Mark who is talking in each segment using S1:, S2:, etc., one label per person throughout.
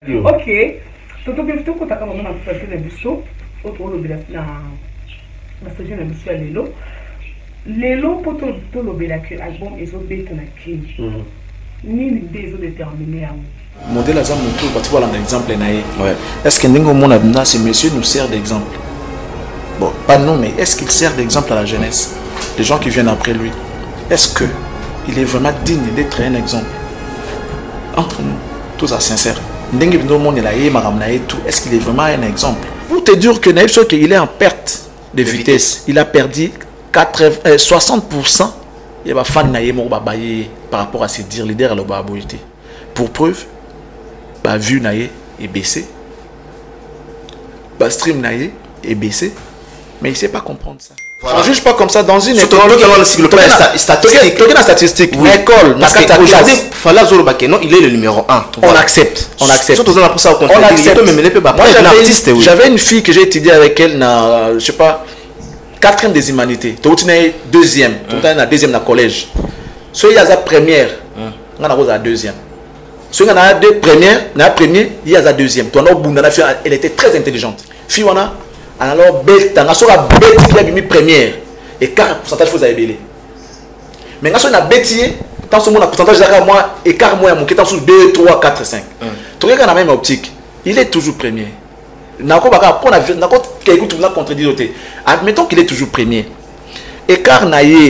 S1: Ok. Toto bifto ko taka mama na fete na biso. Oto lo bila na stage na biso lelo. Lelo poto to lo bila que album ezo beta na ki. Ni l'idée ezo déterminer à
S2: modèle azam moto quand tu vois l'exemple naé. Ouais. Est-ce que ndingo mona bina ce monsieur nous sert d'exemple? Bon, pas non mais est-ce qu'il sert d'exemple à la jeunesse? Les gens qui viennent après lui. Est-ce que il est vraiment digne d'être un exemple? Entre nous, tous à sincère. Est-ce qu'il est vraiment un exemple? Pour te dire que il est en perte de vitesse. Il a perdu 60%. Il va fan par rapport à ses dires leaders à l'obabilité. Pour preuve, la vue est baissée. Le stream est baissé. Mais il ne sait pas comprendre ça. Voilà. On ne juge pas comme ça dans une école.
S3: Statistique.
S2: Statistique.
S3: Oui.
S2: École.
S3: Parce qu'aujourd'hui, non, il est le numéro 1.
S2: On accepte. On accepte.
S3: Surtout dans ça, on accepte.
S2: Moi, j'avais une fille que j'ai étudié avec elle dans, je sais pas, 4e des humanités. Tu es 2e. Tu es 2e dans le collège. Si il y a la première, on a la 2e. Si il y a deux premières, il y a la 2e. Elle était très intelligente. Fille, on a. Alors, bête, on a bête première. Et car pourcentage faut aller. Mais quand on a bêtier, tant ce monde a pourcentage derrière moi, et car moi, mon qui est sous 2, 3, 4, 5. Tu regardes la même optique, il est toujours premier. Admettons qu'il est toujours premier. Et car naïe,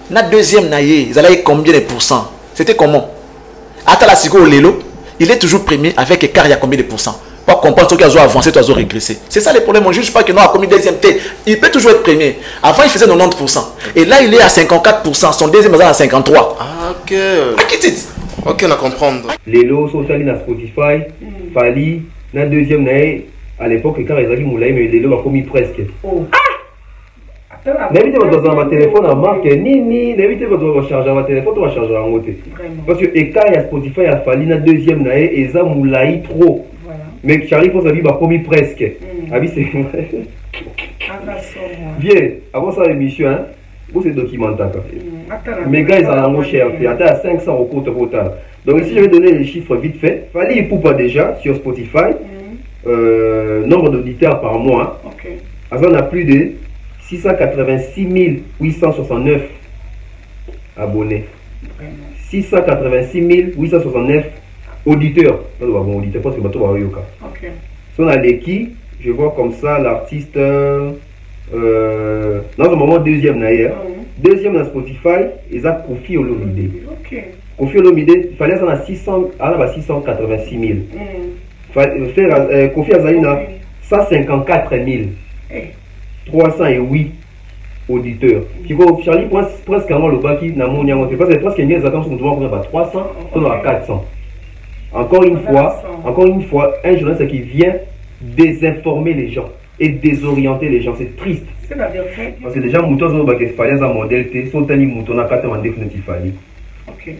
S2: na deuxième naïe, ils allaient combien de pourcents? C'était comment? Atala Siko Lelo, il est toujours premier avec écart, il y a combien de pourcents? Pas comprendre ce qu'ils ont avancé, ils ont régressé. C'est ça le problème. On ne juge pas que non, a commis deuxième T. Il peut toujours être premier. Avant, il faisait 90%. Et là, il est à 54%. Son deuxième est à 53%.
S3: Ah, ok. Ok, on a compris.
S4: Les lots sont allés dans Spotify. Fali, dans deuxième naïe, à l'époque, quand ils avaient moulé, mais les lots ont commis presque. N'évitez pas dans un téléphone à marque, n'évitez pas de recharger un téléphone, tu vas charger en moté. Parce que quand il y a Spotify, à Fali, dans deuxième naïe, et ça moulé trop. Mais Charlie pense à vie va commis presque. Avis c'est bien. Avant ça l'émission hein, vous c'est documentaire. Mais gars ils en ont cher. Il y a 500 au compte total. Donc ici je vais donner les chiffres vite fait. Fallait il poupa déjà sur Spotify. Nombre d'auditeurs par mois. On a plus de 686 869 abonnés. 686 869 auditeurs. Bon, auditeur, parce que je vais yoka. Si on a l'équipe, je vois comme ça l'artiste dans ce moment deuxième d'ailleurs. Deuxième dans Spotify, ils ont Kofi Olomide. Kofi Olomide, il fallait ça à 686 000. Kofi Azalina 154 308 auditeurs. Charlie presque avant le bas qui n'a mon parce que presque il y a des attentes sur 300, on a 400. Encore une fois, un journaliste qui vient désinformer les gens et désorienter les gens. C'est triste.
S1: C'est la vérité.
S4: Parce que déjà, Mouton, il fallait un modèle, sont un Mouton, a 4 ans définitif.
S1: Ok.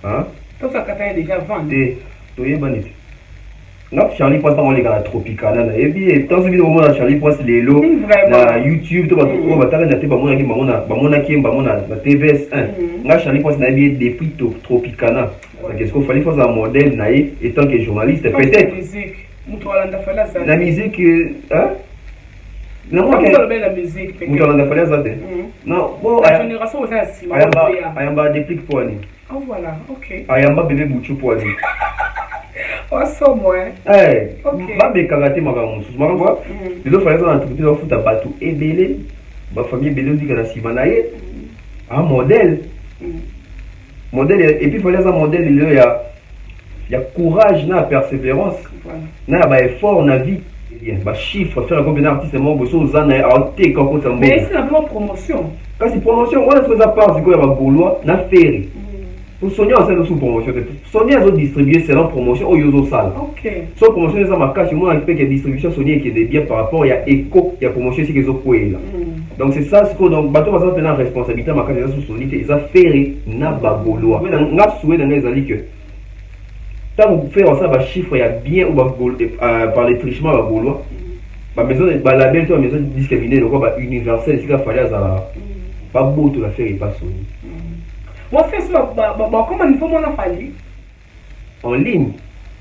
S4: Hein?
S1: Donc, ça a déjà vendu.
S4: Tu es bonne. Charlie pense pas les gars tropical et puis tant que moment Charlie pense les lots na YouTube to ba ta na te ba mona ki na TVS 1 nga Charlie pense na bien depuis tropicana parce qu'il fallait faire un modèle na étant que journaliste peut-être la musique hein non moi
S1: la musique
S4: non bon
S1: la génération aux assis
S4: ayamba déplique pour ani
S1: oh voilà ok
S4: ayamba bébé bouchu pour ani
S1: famille
S4: un modèle et puis il fallait un modèle il y a courage na persévérance na ba effort na vie ba chiffre faire comme un artiste moi bosso zana auté quand ça
S1: mais c'est la promotion
S4: quand c'est promotion on a fait ça part du coup il y a Gaulois na ferry. Pour Sonia, on sait sous promotion. Sonia a distribué selon promotion au Yozo Sal.
S1: Ok.
S4: Sans promotion, ça m'a caché. Moi, avec la distribution Sonia qui est bien par rapport, il y a écho, il y a promotion ici qui est au là. Donc c'est ça, ce que donc, bateau va s'en la responsabilité, ma caché sous Sonia, ils ont fait na bagoloa. On a souhaité dans les alliés que tant que vous faites ça, va chiffre, il y a bien ou par les trichements à bagoloa. Ma maison, la belle, toi, maison discriminée, donc, universelle, c'est qu'il fallait ça. Pas beau tout la faire et pas Sonia.
S1: Moi, c'est ça, comment il faut m'en faire?
S4: En ligne.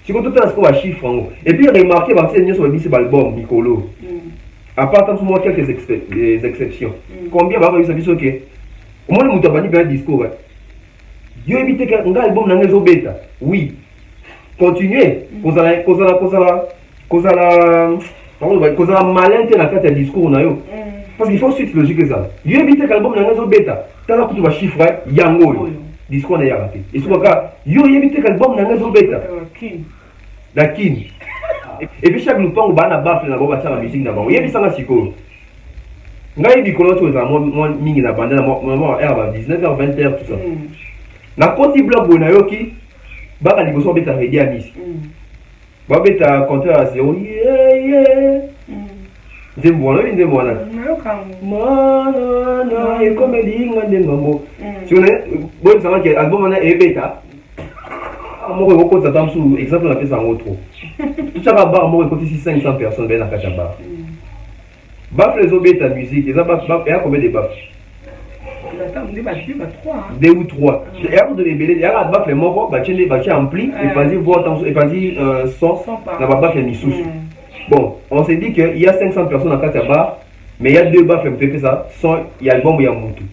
S4: Si on tout le temps chiffre et puis remarquez partir de sur le album Nicolo. À part tant moi quelques exceptions. Combien va réussir à dire OK. Au moins le mutabani bien discours. Yo éviter que un album n'a pas bêta. Oui. Continuez. Cause la malin que la carte discours na yo. Parce qu'il faut suite logique ça. Yo éviter que l'album n'a pas bêta. Tant que tu vas chiffrer yango. Discours n'a raté. Et ce cas, yo éviter que l'album n'a pas bêta. La kin. Et puis chaque lupin on a bafle na boba la musique na ba. Yebi sanga siko. Ngai bi kolo to za mo mingi na banda na mo heure 19h 20h tout ça. Na koti blog na yoki ba ka liboso beta ready à Nice. Ba beta compteur à 0. Ndembo na ndembo na. Mana e comédie ngande mambo. Tu connais bon ça va que album na e beta. Moi, je vais vous exemple, on a fait ça en autre. Chaque bar, moi, je vais 500 personnes dans la bar. Baf les obés ta musique, ils ont combien de baf? Deux ou trois. Et après de les belés, il y a baf les morts, les ampli, et pas dire voix, et pas dire son, n'a pas baf les missous. Bon, on s'est dit qu'il y a 500 personnes dans la bar, mais il y a deux baf, peut-être ça, il y a album, il y a Moutou.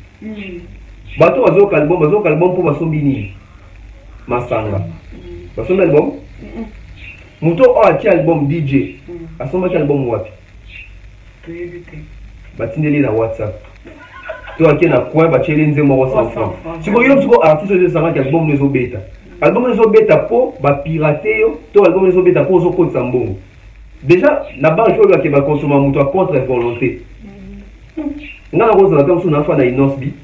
S4: Bateau, album pour ma sombini. Masanga. Parce que l'album, Mouto a un album DJ. A son album wapi. Batineli na WhatsApp. Tu as un coin, bacheli nzemo 100 francs. Si vous voyez un artiste de Sanga qui a album les obéta. Album les obéta pour pirater yo. Tu album les obéta pour zo code sambon. Déjà, la barre il faut que va consommer Mouto contre volonté. Na la rose la comme son enfant na inosbi.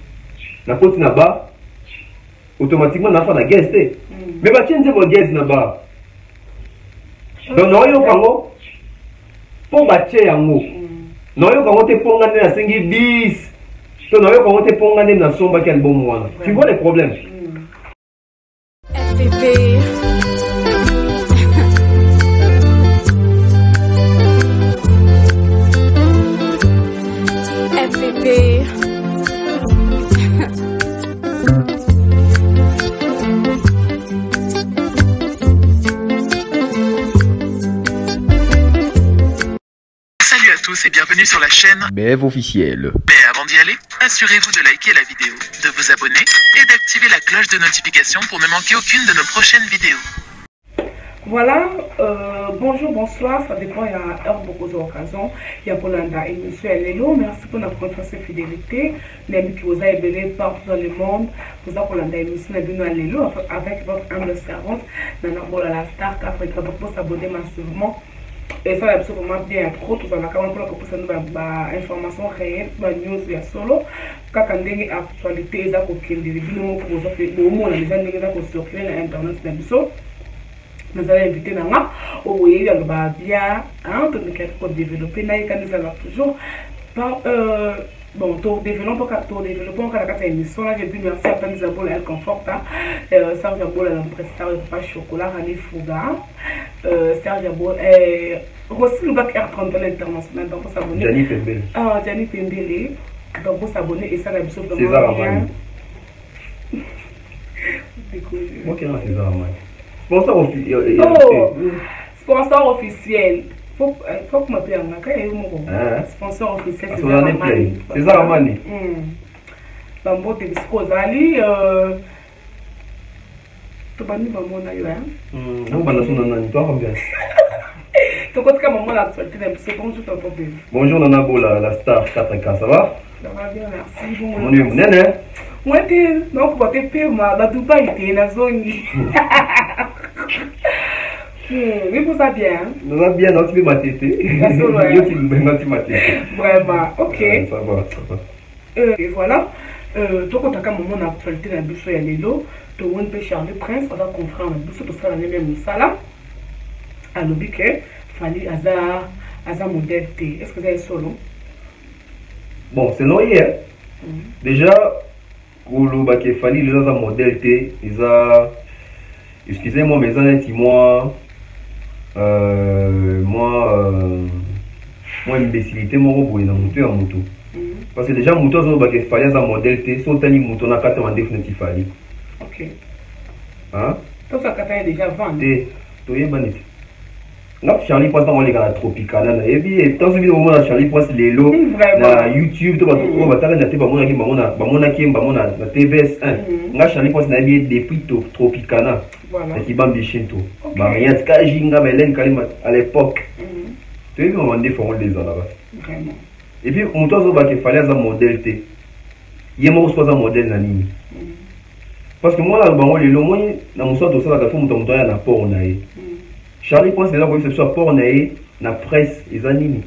S4: Na côté na ba automatiquement na fa na guest. Mais bah tiens mon guest na ba. Donc non yo kango pour battre yango. Non yo kango te ponga na singi bis. Donc non yo kango te ponga na somba quel bon mois. Tu vois les problèmes.
S5: FPP. FPP.
S6: Salut à tous et bienvenue sur la chaîne
S7: BF officiel.
S6: Mais avant d'y aller, assurez-vous de liker la vidéo, de vous abonner et d'activer la cloche de notification pour ne manquer aucune de nos prochaines vidéos.
S1: Voilà, bonjour, bonsoir, ça dépend, il y a beaucoup d'occasions. Il y a Polanda et Monsieur Lélo, merci pour notre confiance et fidélité. L'amis qui vous a élevé partout dans le monde, vous avez Polanda et Monsieur Lélo avec votre humble servante, Nana Bola la Star Africa, pour s'abonner massivement. Et ça, c'est vraiment bien trop, tout ça, on a quand même pour ça, nous information réelle, news, il y a solo. Quand on a une actualité, il y a des vidéos pour vous offrir, au moins, les gens qui ont circulé sur Internet, c'est nous allons inviter Nanga au voyage dans le Babia, hein, tout le monde pour développer, nous allons toujours par bon, pour développer la émission là, j'ai vu merci à Tani Zabola elle conforte, Serge Zabola la prestataire pas chocolat, Rani Fouga, Serge Zabola, aussi le bac R30 de l'international, donc pour s'abonner.
S4: Gianni Pembele.
S1: Ah, Gianni Pembele, donc pour s'abonner et ça la mission
S4: vraiment. César Amani. Moi qui ai César Amani. Sponsor officiel.
S1: Oh, sponsor officiel. Faut que ma paye un sponsor officiel.
S4: César Amani.
S1: Bambo te disposali. Tu vas nous voir na yo hein.
S4: Non, pas national nani. Toi combien?
S1: Tu connais comment moi l'actualité c'est bonjour ton problème.
S4: Bonjour Nana Bola la Star 4K, ça va?
S1: Ça va bien, merci.
S4: Mon nom Nene.
S1: Moi te non pour te payer ma ba Dubaï te na zongi. Oui, vous allez bien.
S4: Nous allons bien, tu veux ma tête.
S1: Vraiment, ok.
S4: Ça va.
S1: Et voilà. Donc, on a quand même mon actualité dans le bus et l'élo. Donc, on peut Charles Prince, on va comprendre le bus pour ça, on est même ça là. À l'objet, fallait hasard modèle T. Est-ce que vous avez solo?
S4: Bon, c'est non hier. Déjà, pour le bac, il fallait les hasard modèle T. Ils ont. Excusez-moi, mais un petit mois. Moi, imbécilité, moi, je suis un moto. Parce que déjà, moto, il fallait un modèle T. Si on a un moto, on a 4 définitif.
S1: Ok.
S4: Hein?
S1: Donc, ça a déjà vendu.
S4: toyebani nga Charlie Prince on les gars Tropicana na ebi tant que moment na Charlie Prince lelo na YouTube to ba to ba tala na te ba mona na TVS 1 nga Charlie Prince na ebi depuis Tropicana voilà qui bambi chinto ba rien ska jinga Melen Kalima à l'époque tu es comment des formes des là
S1: vraiment
S4: et puis on doit savoir qu'il fallait un modèle t yemo soit un modèle na nini parce que moi là bango lelo moi na muso to sala ka fu muto ya na port na ye Charlie Prince là ko soit port na ye na presse ezanini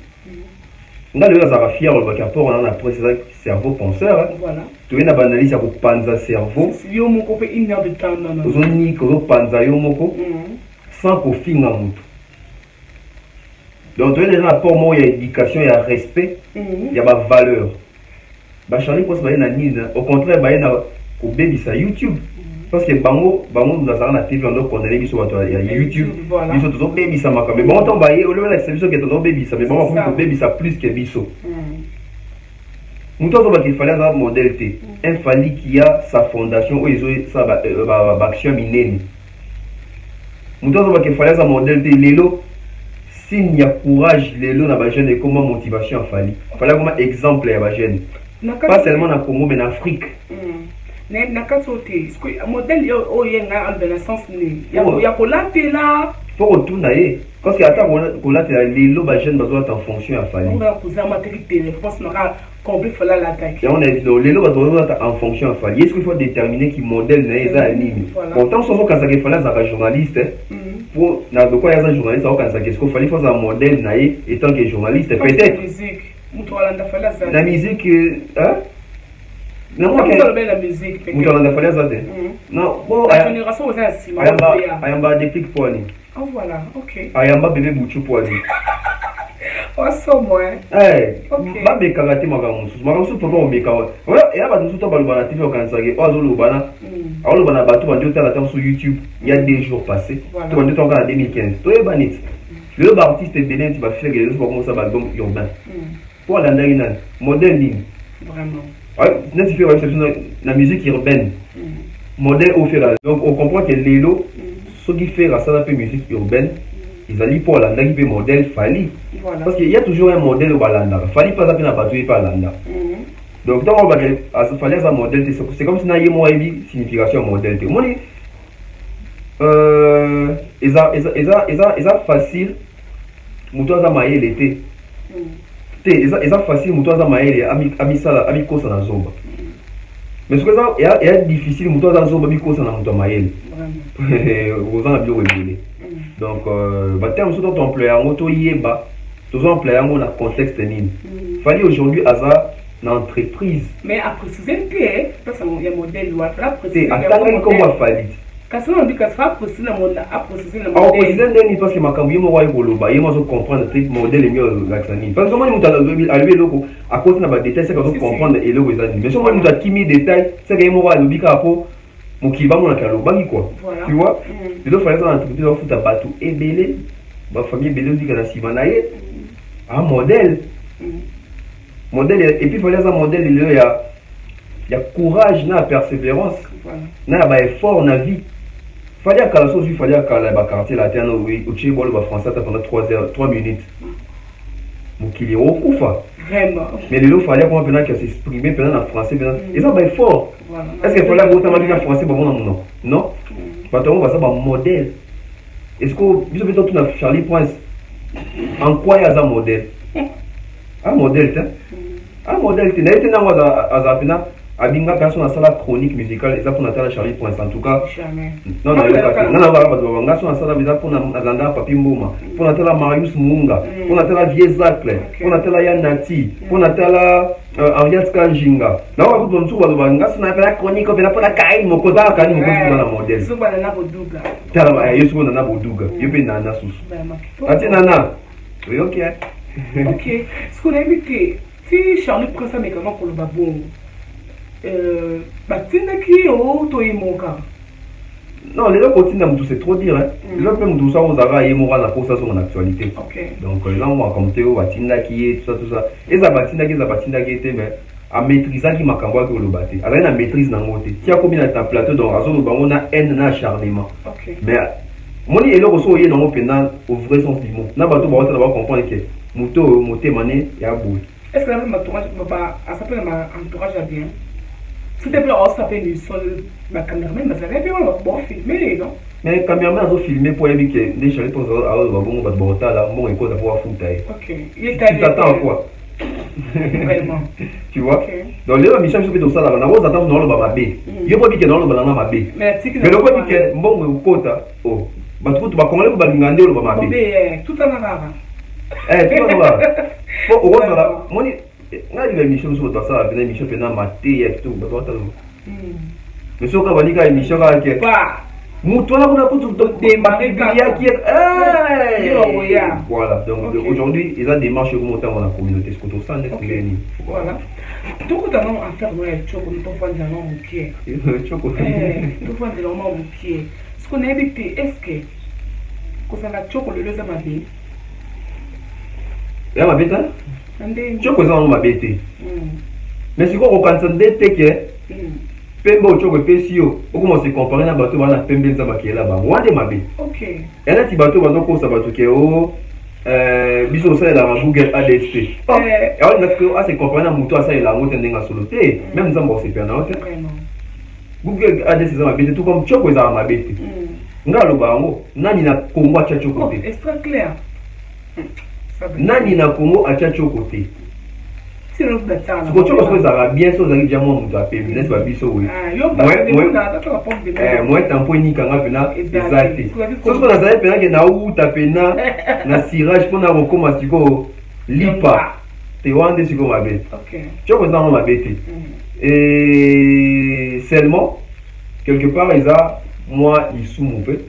S4: nga le za fier le ka port na presse cerveau penseur
S1: voilà
S4: tu es na banalise ko panza cerveau
S1: yo moko pe une heure de temps non
S4: zoni ko panza yo moko sans ko finga muto donc tu es déjà rapport moi il y a éducation il y a respect il y a ma valeur ba Charlie Prince ba na nini au contraire ba na ko baby sa YouTube parce que bango nous avons la TV on doit connaître biso bato ya YouTube biso to baby sa maka mais bon temps ba ye o le la service que to baby sa mais bon on baby sa plus que biso muto to ba qu'il fallait un modèle T un fali qui a sa fondation où ils ont ça ba action minene muto to ba qu'il fallait un modèle T lelo s'il y a courage lelo na ba jeune et comment motivation fali fallait comme exemple ya ba jeune pas seulement na Congo mais en Afrique
S1: na katote modèle o yenga en renaissance ni ya kolatela
S4: faut retourner parce que attends kolatela lelo ba jeune bazo en fonction ya fali
S1: on va poser ma télé pense na combien fallait l'attaque
S4: et on a dit lelo bazo en fonction ya fali est-ce qu'il faut déterminer qui modèle na eza anime pourtant soso kaza ke fallait za journaliste pour na de quoi ya journaliste au kaza ke ce qu'il fallait faire un modèle na étant que journaliste peut-être la musique hein non moi
S1: la musique
S4: peut-être on a fallu ça non bon
S1: la génération aux assis
S4: ayamba déclic pour ni
S1: oh voilà OK
S4: ayamba bébé bouchu pour ni
S1: oh so moi
S4: ba be kagati magamusu to ba be kawa voilà et aba tout to ba lubana TV okansage ozo lubana awo lubana batu ba ndio tala sur YouTube il y a 2 jours passés to ba ndio to en 2015 to e banit le artiste Benin va faire les pour commencer ba album urbain pour la ndina modèle ligne
S1: vraiment
S4: n'est-ce pas la musique urbaine modèle au fait donc on comprend que Lelo ce qui fait la musique urbaine ils allaient pour la qui modèle fali parce qu'il y a toujours un modèle au balanda fali pas à battre pas landa donc dans on va fallait un modèle c'est comme si na yemo ebi signification modèle moi ils facile muto za maele l'été eza facile muto aza maele amisala abikosa na zomba mais ce que ça est difficile muto aza zomba abikosa na muto maele oza na biloko ebele donc baterme soki to employé yango toyeba tozo employé yango na contexte nini fali aujourd'hui aza na entreprise
S1: mais à préciser que parce qu'il y a modèle loi là préciser
S4: atangaki comme afali
S1: kasi on dit que ça préciser le monde a préciser le
S4: modèle préciser ndeni parce que makambo yemo wa ekoloba yemo zo comprendre te modèle mieux l'axani parce que moi muta a lui loko à cause na ba détail c'est que zo comprendre et loko ezani mais so moi muta kimi détail c'est que yemo wa lobika po mokiba mona kalobangi quoi tu vois il doit faire ça entreprise au futa batu ebele ba famille ebele dit que na sima na ye un modèle et puis il fallait un modèle il y a courage na persévérance na ba effort na vie fallait que la chose il fallait que la quartier la terre au Tchébol le français pendant 3 minutes mokili okufa
S1: vraiment
S4: mais le fallait qu'on peut s'exprimer pendant en français et ça ba effort est-ce qu'il fallait autant en français pour mon non bato on va ça ba modèle est-ce que biso beto tout na Charlie Prince en quoi y a un modèle un modèle n'a été dans azapina abinga personne à sala chronique musicale et ça pour Nathalie Charlie Prince en tout cas non nga so na sala biza pour Azanda Papi Mboma pour Nathalie Marius Munga pour Nathalie Viezacle pour Nathalie Yanati pour Nathalie Henriette Kanjinga na wa kuto nsuku bazo nga so na pela chronique opela pour la Karim Mokoza Karim Mokoza na modèle
S1: so bana na boduga
S4: tala yesu na boduga yope na na susu ati nana oui OK
S1: ce qu'on a invité si Charlie Prince mais comment pour le babon batindaki o to imoka
S4: non les gens continuent tout c'est trop dire hein les gens même tout ça aux ara yemoka na pour ça sur mon actualité donc les gens vont comme Théo batindaki tout ça et ça batindaki était mais à maîtriser qui makambo ko lo baté avec la maîtrise na ngote ti a combien de plateau donc azo bango na haine na acharnement mais Moni eloko so ye nango pena au vrai sens du mot. Na bato ba wata na ba comprendre que moto mané ya boule.
S1: Est-ce que la même entourage ça s'appelle ma entourage à bien. S'il te plaît, on s'appelle du sol ma caméraman, mais ça va bien on va filmer non.
S4: Mais caméraman a filmé pour éviter que les chalets pour ça alors va bon ba bota là bon écoute pour foutre.
S1: OK. Il est allé.
S4: Tu t'attends quoi?
S1: Vraiment.
S4: Tu vois? Donc les missions sont plutôt ça là, na vous attendre dans le babé. Yo pas dit que dans le balanga mabé. Mais le quoi dit que bon ukota oh. Batu tu bakongole ko balingande lo ba mabé.
S1: Tout en arabe.
S4: Tout en arabe. Faut au ça moni na les missions sont dans ça, les missions pena maté et tout, ba tota. Mais so ka banika émission ka ke. Pas. Muto là on a tout démarrer qui voilà. Donc aujourd'hui, ils ont des marches remontées dans la communauté ce qu'on sent d'être
S1: voilà. Tout le temps à faire ouais, choco nous pas faire dans mon pied.
S4: Choco.
S1: Tout faire dans mon pied. Ce qu'on a évité est-ce que ça la choco le ça m'a dit.
S4: Ya ma bête. Choco ça m'a bête. Mais si on constate que Pembo choko pesio, on commence à comparer na bateau na pembe nzaba qui est là-bas. Wande mabe.
S1: OK.
S4: Et là ti bateau bateau ko sa bateau ke o biso ça la Google ADSP. Et on parce que à se comparer na muto ça la ngote ndenga soloté, même nzamba c'est pena OK. Google ADSP za mabe tout comme choko za mabe. Ngalo bango nani na Congo acha choko te.
S1: Extra clair.
S4: Nani na Congo acha choko te.
S1: Si on peut ça.
S4: Si tu veux ça bien so za ki diamant muto a pembe, n'est pas biso oui. Moi tampo ni kanga pena exact. So ko na za pena ke na uta pena na cirage pona rekoma siko lipa. Te wande siko mabe.
S1: OK.
S4: Choko za mabe te. Et seulement quelque part ils a moi ils sous mon peu.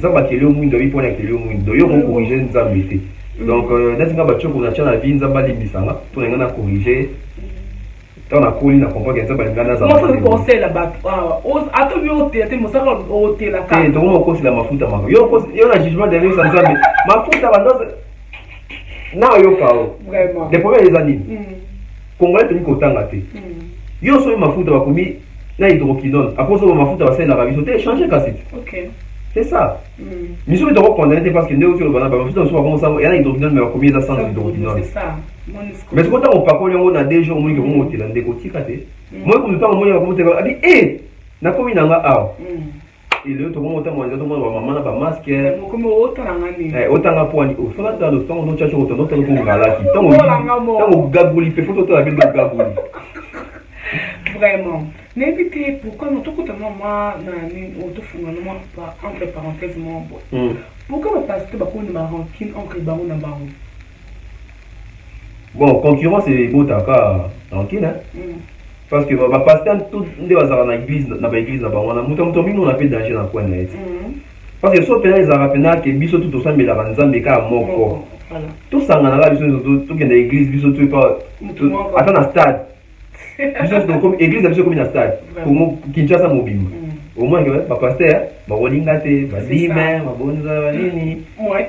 S4: Ça ba kele o mundo ipona kele o mundo yo ko corriger nzambe te. Donc nati nga bachoko na tia na vie nzamba limbisanga to nga na corriger to na koli na comprendre que nzamba ngana za.
S1: Moi faut conseil là-bas. Attends bio te mo ça o te la ka.
S4: Donc moi ko la mafuta mako. Yo na jugement de Dieu sans nzambe. Mafuta bandoze. Na yo kao.
S1: Vraiment.
S4: Les premières années. Congolais toni ko tanga te. Yo so mafuta bakomi na hydroquinone. Après so mafuta ba na rabiso te changer cassette.
S1: OK.
S4: C'est ça. Mais si vous devez condamner parce que nous, sur le banane, il y a hydroquinone, mais combien de sans hydroquinone? C'est ça. Mais ce qu'on a au parcours, on a des jours où on est dans des côtés. Moi, comme le temps, on a dit, hé, n'a pas mis dans la a. Et le temps, on a dit, maman n'a pas masque.
S1: Comme autant à
S4: autant à point. Au fond, dans le temps, on a cherché autant d'autres pour Galati. Tant au gabouli, il faut tout à la gabouli.
S1: Vraiment. N'évitez pourquoi nous tout le monde moi entre parenthèses mon boy. Pourquoi on passe que beaucoup de rancune entre baron et baron?
S4: Bon, concurrence c'est beau taka rancune hein. Parce que va passer tout des bazar na église na baron on a muto mingi on a fait danger na coin net. Parce que so pena za rapena que biso tout ça mais la nzambe ka moko. Voilà. Tout ça ngana la biso tout que na église biso tout pas attends na stade. Comme église a comme une stade comme Kinshasa mobile au moins que pasteur ba rolinga te ba dime ba bonza nini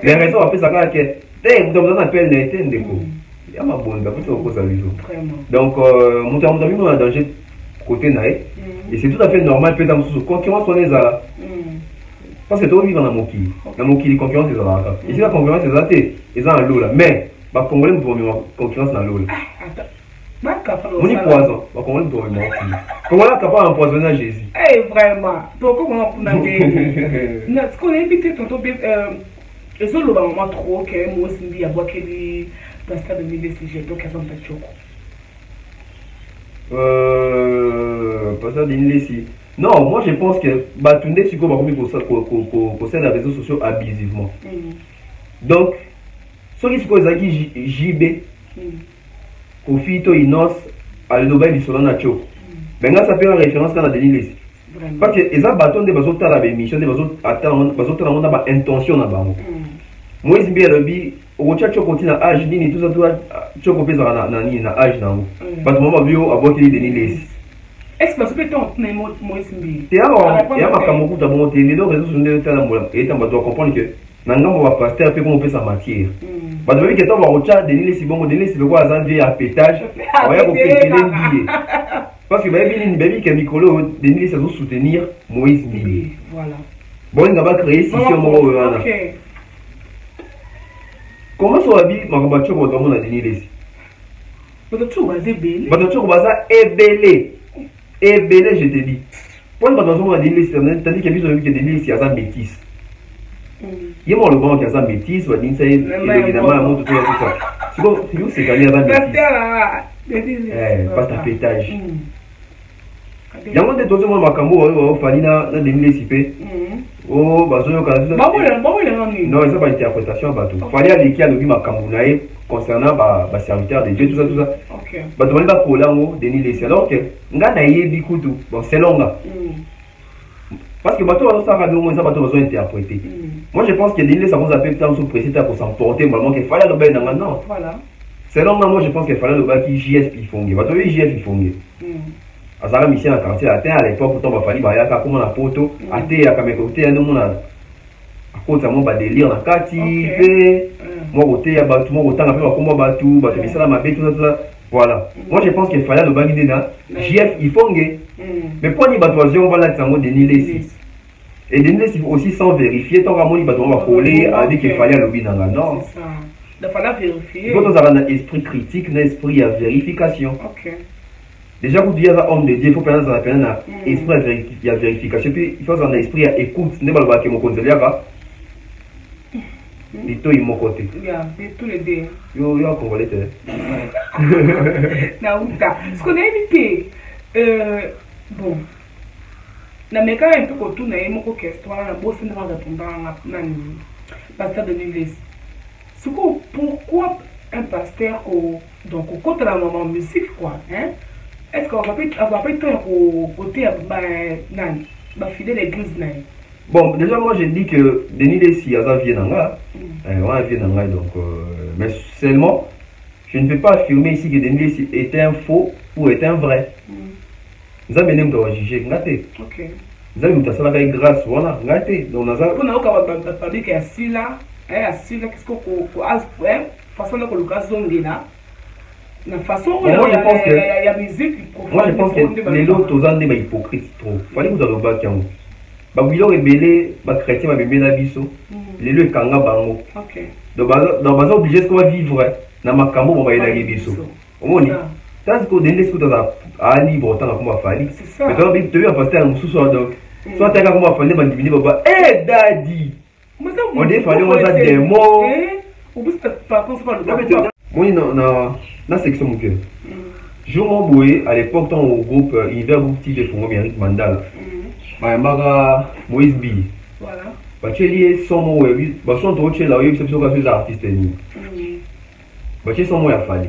S4: les raisons après ça que te muto appelle na été ndeko ya mabonda pour ko ça biso donc muto on a danger côté nae et c'est tout à fait normal peut être sous concurrence on les a parce que tout vivre dans mokili concurrence c'est ça ici la concurrence c'est ça ils ont un lot là mais ba congolais pour concurrence dans l'eau on y poison, on va comment on a capable d'empoisonner Jésus.
S1: Eh vraiment. Donc comment on a ce qu'on a invité tantôt et ça le moment trop que moi aussi il a boire que les pasteur de milieu sujet donc ils ont pas choco.
S4: Pasteur de milieu si. Non, moi je pense que Batunde Siko va commis pour ça pour les réseaux sociaux abusivement. Donc ceux qui sont les JB Kofito Inos à l'Obaï du Solana Tchoko. Ben là ça fait une référence quand on a Denis Lessi. Parce que les bâtons des bateaux à la mission des bateaux à la intention à bango. Moi je bien le bi au Tchoko continue à âge ni tout ça tout Tchoko pèse na âge na ou. Parce que moi bio à boire Denis Lessi.
S1: Est-ce que c'est ton moi Simbi?
S4: Et à ma camoku ta bon les deux réseaux sont des talambola et on doit comprendre que nangam va passer après comment on fait sa matière. Bah depuis que tu vas au chat Denis Lessi bon Denis Lessi le quoi azandi à pétage on va péter les parce que baby que Mikolo Denis Lessi va soutenir Moïse Mbi.
S1: Voilà.
S4: Bon, il va créer 6 mois. Comment ça va bien, ma voiture, on doit Denis Lessi?
S1: Votre tour va ébélé.
S4: Votre tour va ébélé. Ébélé, je te dis. Pour le bâton, on a Denis Lessi, tandis qu'il y a plus de Denis Lessi, il y a ça métis. Il y a le banc qui a ça métis, va dire ça, évidemment, la montre, tout ça. C'est bon, c'est gagné à ça métis. Pas ta pétage. Il y a un des autres Makambo, il fallait dans Denis Lessi. Oh, bah, non, ça n'a pas interprétation. Il fallait aller qui a le Makambo concernant les serviteurs de Dieu, tout ça, tout ça. Bah, tu vas pas pour là, Denis Lessi. Alors que, c'est long. Parce que bateau ça va moins ça bateau besoin interpréter. Moi je pense que Denis Lessi ça vous appelle tant sous précédent pour s'emporter vraiment qu'il fallait le bain dans non. Voilà. C'est long moi je pense qu'il fallait le bain qui JF ils font. Bateau JF ils font. Azara mission à quartier à terre à l'époque pourtant il fallait bah ya comme la poto à terre à comme côté nous on a à côté moi ba délire na kati moi côté ya bateau moi autant après comme bateau bateau ça ma bête tout ça. Voilà. Moi je pense qu'il fallait le bain dedans. JF ils font. Mais pour les bateaux, on va là Denis Lessi. Et Denis Lessi aussi sans vérifier, tant qu'on va coller, a dit qu'il fallait le bien dans non.
S1: C'est ça. Il fallait vérifier.
S4: Il faut avoir un esprit critique, un esprit à vérification. Déjà, vous dites à homme de Dieu, il faut prendre un esprit à vérification. Puis il faut avoir un esprit à écoute. Ne pas que mon conseiller va. Il est mon côté.
S1: Il y a tous les deux.
S4: Il y a un congolais.
S1: Ce qu'on a évité. Bon, na meka un peu autour na yemo ko question na bosse na répondre na pasteur de l'église. Pourquoi un pasteur donc au côté la maman musique quoi hein? Est-ce qu'on va pas être au côté nani ba fidèle l'église nani?
S4: Bon, déjà moi je dis que Denis Lessi a vient nanga. On vient nanga donc mais seulement je ne peux pas affirmer ici que Denis Lessi est un faux ou est un vrai. Nous avons même droit juger ngate. OK. Nous avons ça la grâce voilà ngate. Donc nous avons
S1: pour nous pas dire que assis là, qu'est-ce qu'on façon là que le cas zone là. La façon
S4: moi je pense que
S1: il y a musique
S4: moi je pense que les autres aux andés hypocrites trop. Fallait vous dans le bac yango. Ba bilo rebelle ba chrétien ba bébé na biso. Les le kanga bango. OK. Donc dans obligé ce qu'on va vivre na makambo ba ila biso. Omoni. Tant que Denis Lessi à libre autant comme on va faire. Mais toi, tu veux passer un sous donc. Soit tu as comme on va faire, diminuer papa. Eh daddy. On dit fallait on a des mots.
S1: Ou pas penser pas le.
S4: Moi dans section mon cœur. Jour mon boy à l'époque dans au groupe Univers groupe de Fongo Méric Mandala. Maga Moïse B. Voilà. Bachelier son mot oui, ba son trop chez là, oui, c'est sur les artistes ni. Bachelier son mot a fallu.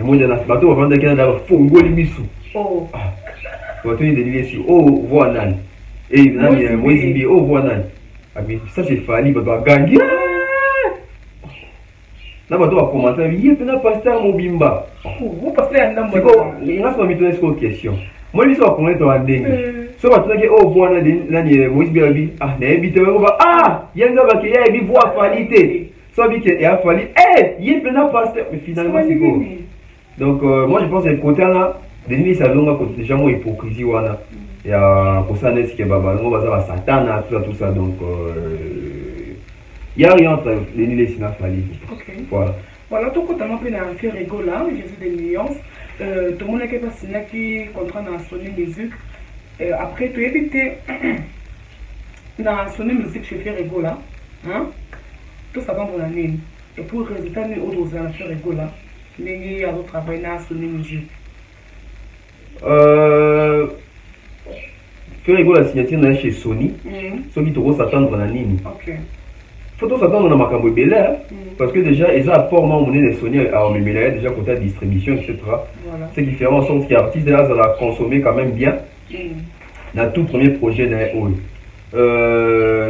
S4: Et moi, dans la bateau, on va vendre Canada, Fongo Limisu. Oh. On va tenir des livres oh, voilà. Et Moïse B, oh, voilà. Ah, mais ça, c'est fallu, on va gagner. Là, on va commenter, il y a un pasteur Mobimba.
S1: Vous passez un nombre.
S4: C'est quoi? Il reste pas mis une question. Moi, je suis en train de te dire. Si on va te dire, oh, voilà, Moïse B, ah, il y a un homme qui a une voix qualité. Ça veut dire qu'il a fallu, il y a un pasteur. Mais finalement, c'est quoi? Donc, moi je pense que le côté là, Denis Lessi a déjà moins hypocrisie. Il y a pour ça, il y a Satan, tout ça. Donc, il n'y a rien entre Denis Lessi et Fali. Voilà.
S1: Voilà, tout le monde a fait rigoler, Jésus des nuances. Tout le monde qui est passé qui contraint dans Sony Music. Après, tu évité dans Sony Music, je fais rigoler. Tout ça va dans la ligne. Et pour le résultat, nous autres, on a fait rigoler. Les gens qui travaillent dans Sony Music.
S4: Faire rigoler la signature chez Sony. Ceux qui doivent s'attendre dans la ligne.
S1: Ok.
S4: Faut s'attendre dans ma cambo Belair. Parce que déjà, ils ont apport monnaie de Sony à Omemela, déjà côté distribution, etc. Voilà. C'est qui fait en sorte que l'artiste là, ça va consommer quand même bien. Dans tout premier projet d'un hall.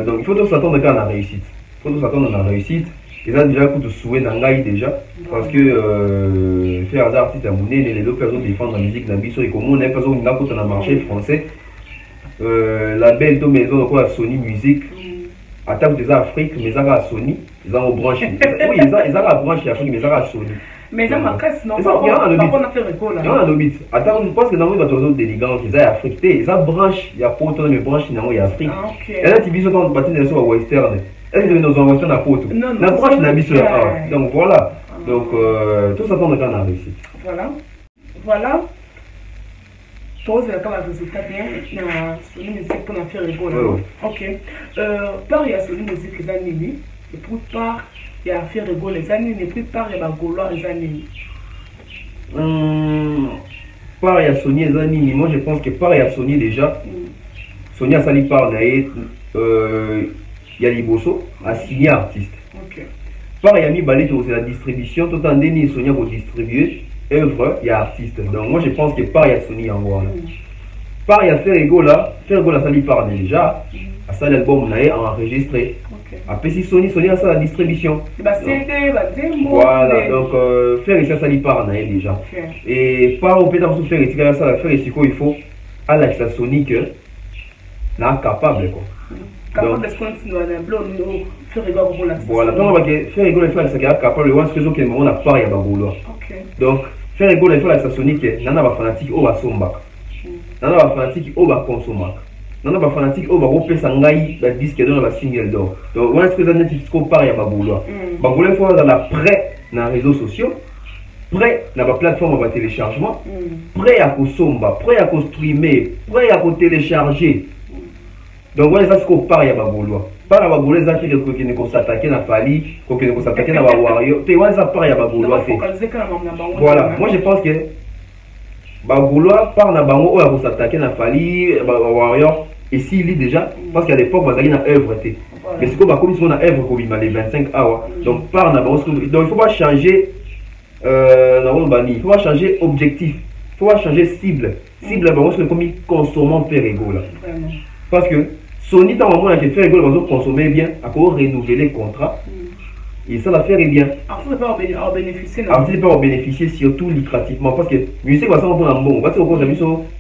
S4: Donc il faut s'attendre à la réussite. Il faut s'attendre à la réussite. Ils ont déjà coup de souhait dans l'AI déjà. Parce que faire des artistes à monnaie, les deux personnes défendent la musique dans le biseau et comme on est personne qui n'a pas dans le marché français. La belle maison de quoi Sony Music. Attaque des Afriques, mais ils ont Sony. Ils ont branché. Oui, ils ont branché Afrique, mais ils ont Sony.
S1: Mais ça m'a cassé, non? Par contre, on a fait rigolo là.
S4: Il y a un obit. Attends, je pense que dans le monde des ligands, ils ont Afrique. Ils ont branche, il y a pas autant de branches, il y a Afrique. Et là, tu vis autant de bâtiments de la western. Est-ce que nous avons western à Porto? Non, la branche n'a mis sur la. Donc voilà. Donc tout ça tombe dans la réussite.
S1: Voilà. Voilà. Je pense que le résultat bien. Sur une musique pour faire rigolo. Ok. Par il y a sur une musique les années. Et pour part, il y a fait rigolo les années. Et puis par il y a Gaulois les années.
S4: Par il y a Sony les années. Moi je pense que par il y a Sony déjà. Sony a sali par il y a Liboso a signé artiste. Par il y a mis balai c'est la distribution. Tout en déni Sony pour distribuer œuvre, il y a artiste. Donc moi je pense que par il y a Sony en voilà. Par il y a fait rigolo là sali par déjà. À ça l'album là est enregistré. Après si Sony a ça la distribution. Voilà, donc faire ça sali par là déjà. Et par au pétard sous faire ça la faire ici il faut à la Sony que là capable quoi.
S1: Capable de continuer à blog faire rigolo pour la.
S4: Voilà, donc on va faire rigolo faire ça capable de ce que on a pas il y a bagolo. Donc faire rigolo faire ça Sony que nana ba fanatique au ba somba. Nana ba fanatique au ba consommer. Nana ba fanatique au ba repesa ngai ba disque dans la single d'or. Donc on est-ce que ça n'est pas pas il y a bagolo. Bagolo faut dans la prêt dans les réseaux sociaux. Prêt dans la plateforme de téléchargement, prêt à consommer, prêt à streamer, prêt à télécharger. Donc voilà ça ce qu'on parle à Bagolo. Par à Bagolo ça fait que ne s'attaquer na Fali, que ne s'attaquer na Wario. Tu vois ça parle à Bagolo. Voilà, moi je pense que Bagolo par na Bango ou à s'attaquer na Fali, Wario et s'il lit déjà parce qu'à l'époque bazali na œuvre té. Mais c'est comme comme si on a œuvre comme il m'a les 25 hours. Donc par na Bango donc il faut pas changer il faut changer objectif, il faut changer cible. Cible, c'est comme consommant faire rigolo. Parce que Sony, dans le moment où il fait rigolo, il va consommer bien, il faut renouveler le contrat. Et ça va faire bien.
S1: Après, il va en bénéficier.
S4: Après, il va en bénéficier surtout lucrativement. Parce que la musique, va s'en prendre un bon. Parce que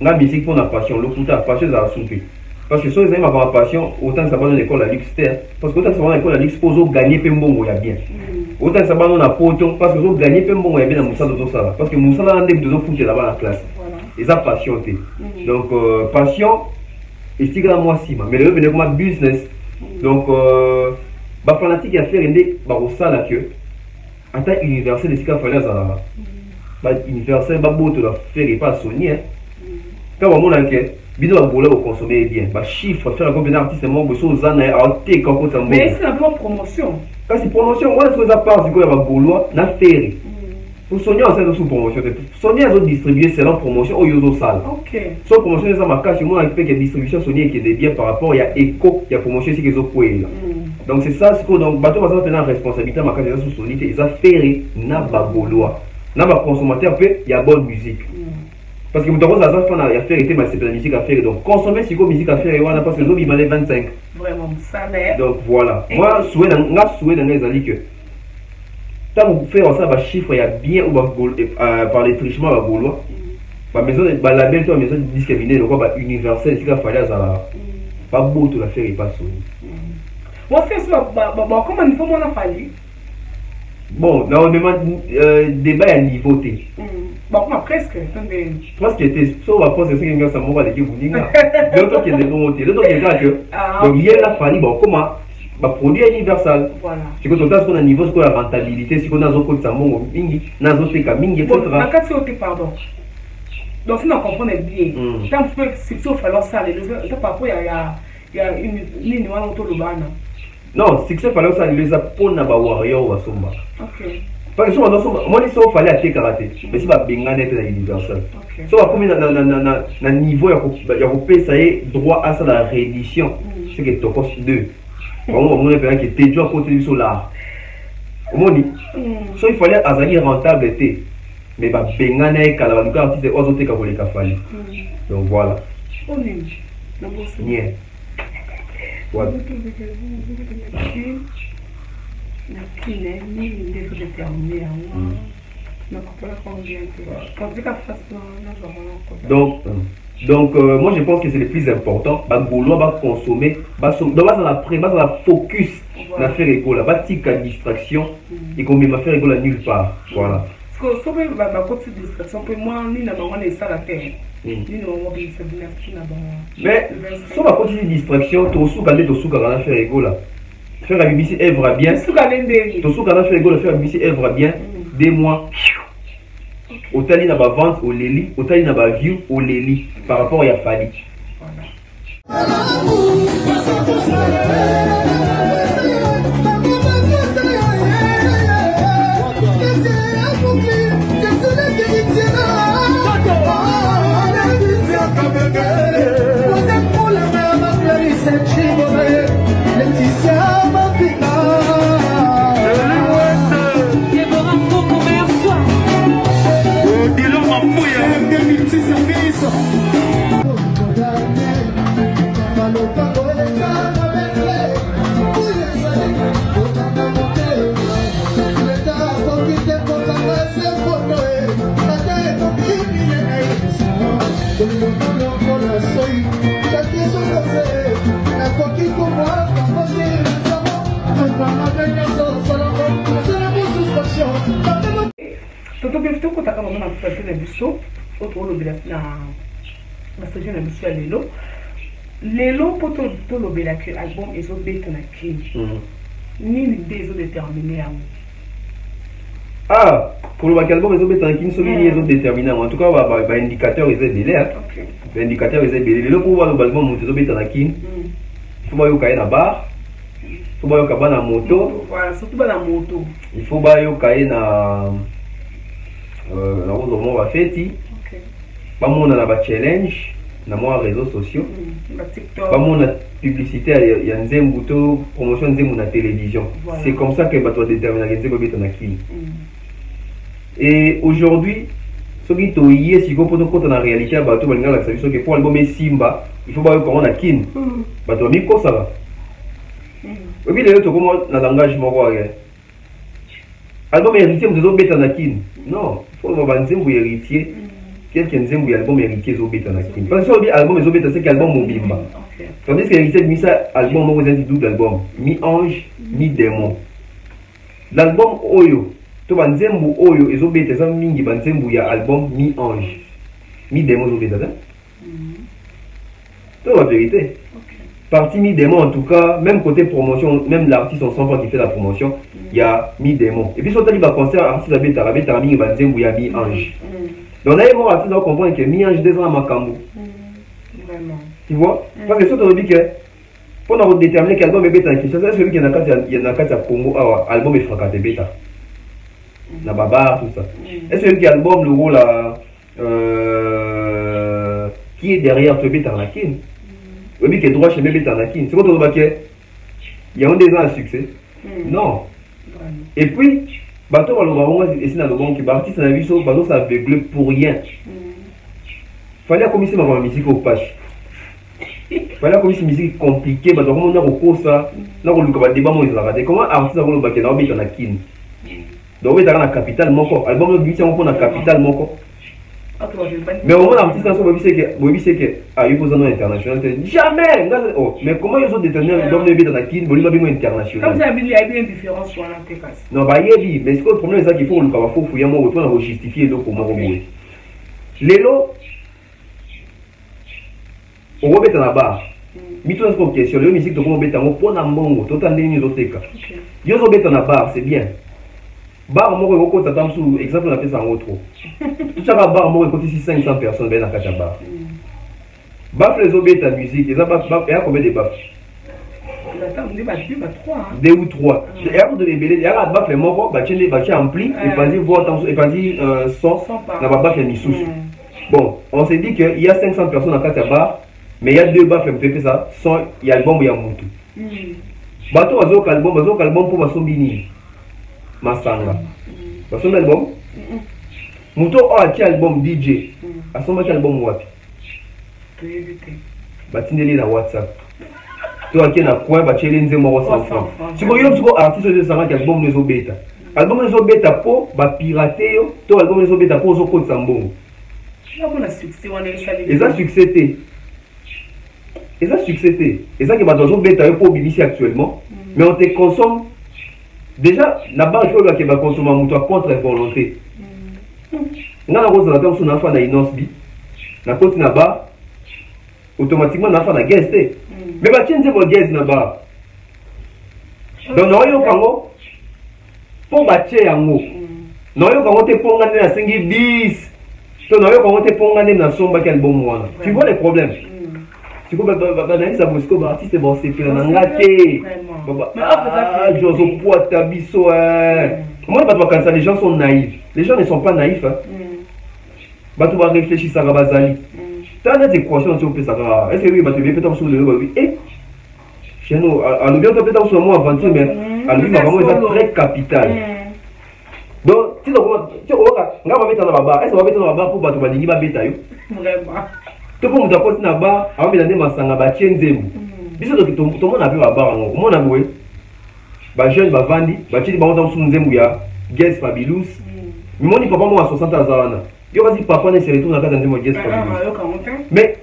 S4: la musique, pour la passion, le coup, la passion, ça va souper. Parce que si vous avez ma passion, autant que ça va dans l'école à l'extérieur. Parce que autant que ça va dans l'école à l'extérieur, vous gagnez peu bon, il y a bien. Autant que ça va dans la potion, parce que vous gagnez peu bon, il y a bien dans Moussa de ça. Parce que Moussa là, on est de foutre là-bas la classe. Et ça, passion. Donc, passion, et c'est grand moi si, mais le venez comme business. Donc, bah, fanatique à faire une ça là que, en tant qu'universel, c'est qu'il fallait ça. Bah, universel, bah, beau, tu dois faire et pas Sony. Quand on a que, bien au boulot, vous consommez bien. Bah, chiffre, faire un combien d'artistes, c'est mon beau, ça n'a pas été comme ça.
S1: Mais c'est la promotion.
S4: Quand c'est promotion, on a ce que ça part, c'est quoi, il va boulot, n'a fait. Pour Sony, on sait sous promotion. Sony a distribué c'est leur promotion au Yozo Sal.
S1: Ok.
S4: Soit promotion, ça m'a caché. Moi, avec la distribution Sony qui est bien par rapport, il y a écho, il y a promotion ici qui est au poil. Donc c'est ça, ce que donc, bateau va tenir en responsabilité, ma caché sous Sony, ils ont fait n'a pas gaulois. N'a pas consommateur, il y a bonne musique. Parce que vous avez ça, il y a fait, c'est la musique à faire. Donc consommer, c'est quoi musique à faire, et voilà, parce que les autres, ils m'en 25.
S1: Vraiment, ça l'air.
S4: Donc voilà. Moi, je souhaite dans les années que. Quand vous faites ça, le chiffre, il y a bien par les trichements à Gaulois. La maison de la maison discriminée, donc universel, c'est qu'il fallait ça. Pas beau tout la faire et pas Sony.
S1: Moi, c'est ça, comment il faut m'en a fallu?
S4: Bon, là on demande débat à niveau T.
S1: Bon, presque.
S4: Presque était, sauf après, c'est ce qu'il y a ça m'a dit, vous dites. L'autre qui est de bon côté, l'autre qui est là que. Donc, il y a la fallu, bon, comment? Bah, produit universal.
S1: Voilà.
S4: C'est que tout à ce qu'on a niveau, c'est quoi la rentabilité, c'est qu'on a un autre samon, mingi, n'a autre cas, mingi, etc.
S1: Bon, la casse pardon. Donc, si on comprend bien, tant que c'est sauf alors ça, les parfois il y a une ligne autour de l'Ubana.
S4: Non, c'est que ça fallait ça, les apôtres n'a pas warrior ou à somba.
S1: Ok.
S4: Parce que moi, les sauts fallait acheter karaté, mais si va bien être dans l'universal.
S1: Ok.
S4: Soit comme dans niveau, il y a coupé ça y est, droit à ça la réédition, c'est que tu coches 2. Vraiment, on a qui était déjà à côté du solar. Comment dit? Soit il fallait azali rentable, mais bah, bengane et kalabaduka artiste et oiseaux teka pour les cafali. Donc voilà. Bien. Voilà. Donc moi je pense que c'est le plus important. Bagolo va consommer, va la focus, la faire école, va tika distraction et qu'on va faire école nulle part. Voilà.
S1: parce que sobe ba côté distraction pe moi ni na bango na sala terre ni na bango bi se bien na bango
S4: mais so ba côté distraction to suka le to suka kana faire égola faire la BBC œuvre bien
S1: suka lende
S4: to suka kana faire égola faire la BBC œuvre bien 2 mois otali na ba vente au leli otali na ba view au leli par rapport à Fali.
S1: Toto bifto ko taka mama na kufatia na biso oto lobela na message na biso lelo poto to lobela que album ezo beta na kin ni l'idée ezo déterminer
S4: ah pour le album ezo beta na kin so ni ezo déterminer en tout cas ba indicateur ezo belé OK ba indicateur ezo belé lelo pour voir l'album ezo beta na kin faut ba yo kaye na bar faut ba yo kabana moto
S1: voilà surtout ba na moto
S4: il faut ba yo kaye na na rozo mo ba feti ba mona na ba challenge na moi réseaux sociaux ba mona publicité ya nzembu to promotion nzembu na télévision c'est comme ça que ba to déterminer nzembu beta na kini et aujourd'hui ce qui to yé si ko poto na réalité ba to ba ngala ça biso que pour album Simba il faut ba yo ko na kini ba to mi ko ça va obi le to ko na langage moko ya album héritier mzo beta na kini non faut ba nzembu héritier quelqu'un nzembu album héritier zo beta na kini parce que album zo beta c'est album mobimba tandis que héritier mi ça album mo zenti double album mi ange mi démon l'album oyo to ba nzembu oyo ezo beta za mingi ba nzembu ya album mi ange mi démon zo beta ça c'est la vérité partie mi démon en tout cas même côté promotion même l'artiste on sent pas qui fait la promotion il y a mi démon et puis sur tali ba concert artiste a beta mingi ba nzembu ya mi ange donc là il faut artiste à comprendre que mi ange deux ans makambo
S1: vraiment
S4: tu vois parce que surtout on dit que pour nous déterminer quel album est beta qui c'est celui qui na kati ya Congo album est fracassé beta na baba tout ça est-ce que album le rôle qui est derrière ce beta na kin oui que droit chez beta na kin c'est quand on voit que il y a un des ans à succès non et puis bateau balobanga ici na lobon qui artiste na biso bateau ça aveugle pour rien fallait commencer ma musique au page fallait commencer musique compliquée bateau comment na ko ça na ko luka ba débat mo izala te comment artiste na ko ba ke na obita na kin donc oui dans la capitale moko album de musique on na capitale moko mais au moins l'artiste na so bobi c'est que a eu besoin international jamais mais comment ils ont détenu l'album de bita na kin boliba bingo international
S1: comme ça il y a bien différence sur la técasse
S4: non bah yebi mais ce que le problème c'est qu'il faut le faire fouiller moi retourner à justifier le comment boye lelo on va mettre na bar mito na ko question le musique to ko beta ngo pona mbongo to tande ni zoteka yo zo beta na bar c'est bien bar moko ko tata msu exemple na pesa ngo trop tout ça bar moko ko 500 personnes ben na kacha bar baf les obeta musique ça baf et à combien de baf deux ou trois et après de libérer il y a baf les moko ba chende ba ampli et pas dire voix et pas dire son na ba baf les misous bon on s'est dit que il y a 500 personnes à kacha bar mais il y a deux baf peut ça son il y a album il y a mutu bato azoka album pour basombini masanga basombi album muto o ati album DJ asombaki album wapi batindeli na WhatsApp to ake na coin batieli nzembo moko 100 francs sikoyo yo siko artiste ezosangaki album ezobeta po bapirate yo to album ezobeta po ozokotisa mbongo eza succès te eza ke bato bazobeta yo po obimisi actuellement mais on te consomme déjà la barre il faut que ba consommer muto contre volonté nga na kozala ta na fa na inosbi na koti na ba automatiquement na fa na guest mais ba tienze bo guest na ba donc na yo kango po ba tie yango na yo kango te ponga ne na sengi bis to na yo kango te ponga ne na somba quel bon mois tu vois les problèmes tu vois ba ça bosco ba artiste bon c'est que na ngate ba jozo poata biso moi ba les gens sont naïfs les gens ne sont pas naïfs bah tu vas réfléchir ça va bazali t'as des équations tu peux ça est-ce que oui bah tu veux peut-être sur le oui chez nous à l'objet peut-être sur moi aventure mais à lui vraiment c'est très capital donc tu vois nga va mettre dans la barre est-ce qu'on va mettre dans la barre pour battre balingi ba beta yo
S1: vraiment
S4: to pour muta kosi na barre avant de masanga ba tienzemu biso to monde a vu la barre ngo mona boye ba jeune ba vandi ba tili ba monta sur nzemu ya Guest Fabulous moni papa moi à 60 ans yo kasi papa ne se retourne à casa de mon Guest Fabulous mais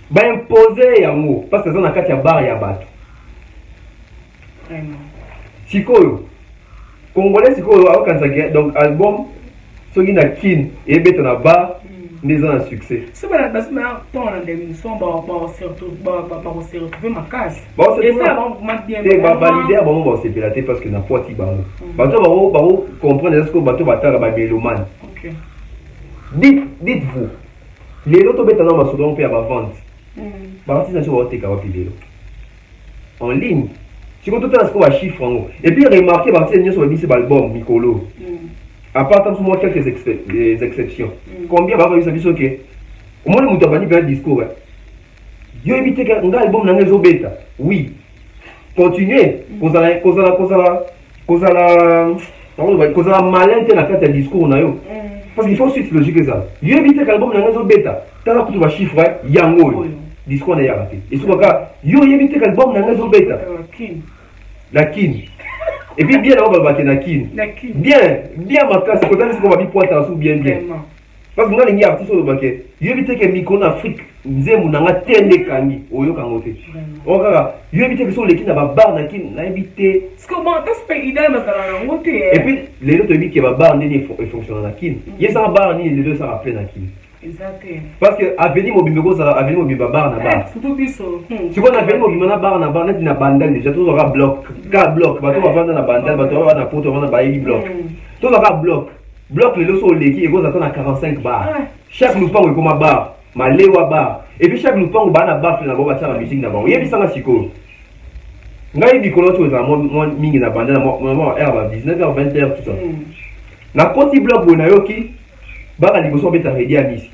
S4: ba imposer yango parce que ça na kati ya bar ya bato
S1: vraiment
S4: sikoyo congolais sikoyo akanza donc album soki na kin et beta na bar des ans à succès
S1: c'est pas parce que on a des émissions ba se retrouver ma casse
S4: et ça ba leader ba se pelater parce que na poiti ba bato ba comprendre est-ce que bato batala ba mélomane
S1: OK
S4: dites-vous les loto beta na masodon pe ba vente ba artiste sur oteka wa pilelo en ligne si vous tout ce qu'on va chiffre en haut et puis remarquez ba artiste sur ce album Mikolo à part tant moi quelques exceptions combien va avoir ça ok au moins le mutabani bien discours yo éviter que un album na ngezo beta oui continuez kozala malin te na kati ya discours na yo parce qu'il faut suite logique ça yo éviter que album na ngezo beta tala kutu ba chiffre yango discours na yaka te et souvent yo éviter que album na ngezo beta la kin et puis bien là-bas baké na kin bien ma classe quand on va bien pointer sous bien parce que nous les artistes au baké yo éviter que micro en Afrique nzemu nanga tende kangi oyo kangote o kaka yo éviter que sur les kin na ba bar na kin na éviter
S1: ce que bon tas pe idée mais ça la ngote
S4: et puis les autres dit que ba bar ni fonctionne na kin yesa bar ni les deux ça rappelle na kin
S1: exactement
S4: parce que avenir mobimbo ça avenir mobimba bar na bar
S1: surtout biso
S4: si on avenir mobimba na bar net na bandal déjà tout aura bloc bato va vendre na bandal bato va na poto va na bayi bloc tout aura bloc les loso leki ego ça na 45 bar chaque loupang est comme un bar malewa bar et puis chaque loupang ba na bar na ba la musique na ba yebi sanga siko ngai bikolo to za mo mingi na bandal mo heure 19h 20h tout ça na koti bloc bo na yoki ba ka liboso beta ready à Nice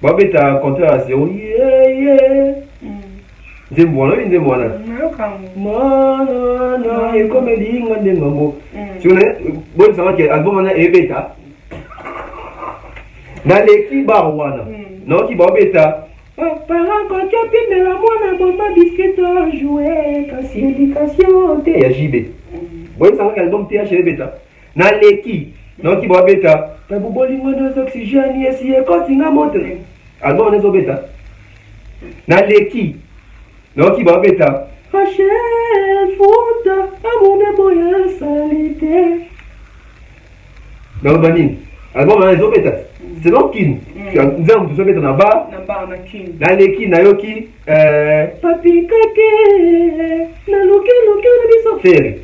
S4: ba beta compteur à 0 Zembo na mana e comme linga ndengo tu connais bon ça va que album na ebeta na leki barwana na ki ba beta para ko chopi de la mona bomba biscuit à jouer kasi éducation te ya JB bon ça va que album te a beta na leki na ki ba beta ta bolingo de oxygène yesi e kotinga montre album na zo beta na leki non qui va bêta Rachel Fouta amour de boya salité non banine album na zo bêta c'est donc kin nous avons tout bêta na ba
S1: na kin
S4: na leki na yoki papi kake na loke na biso fere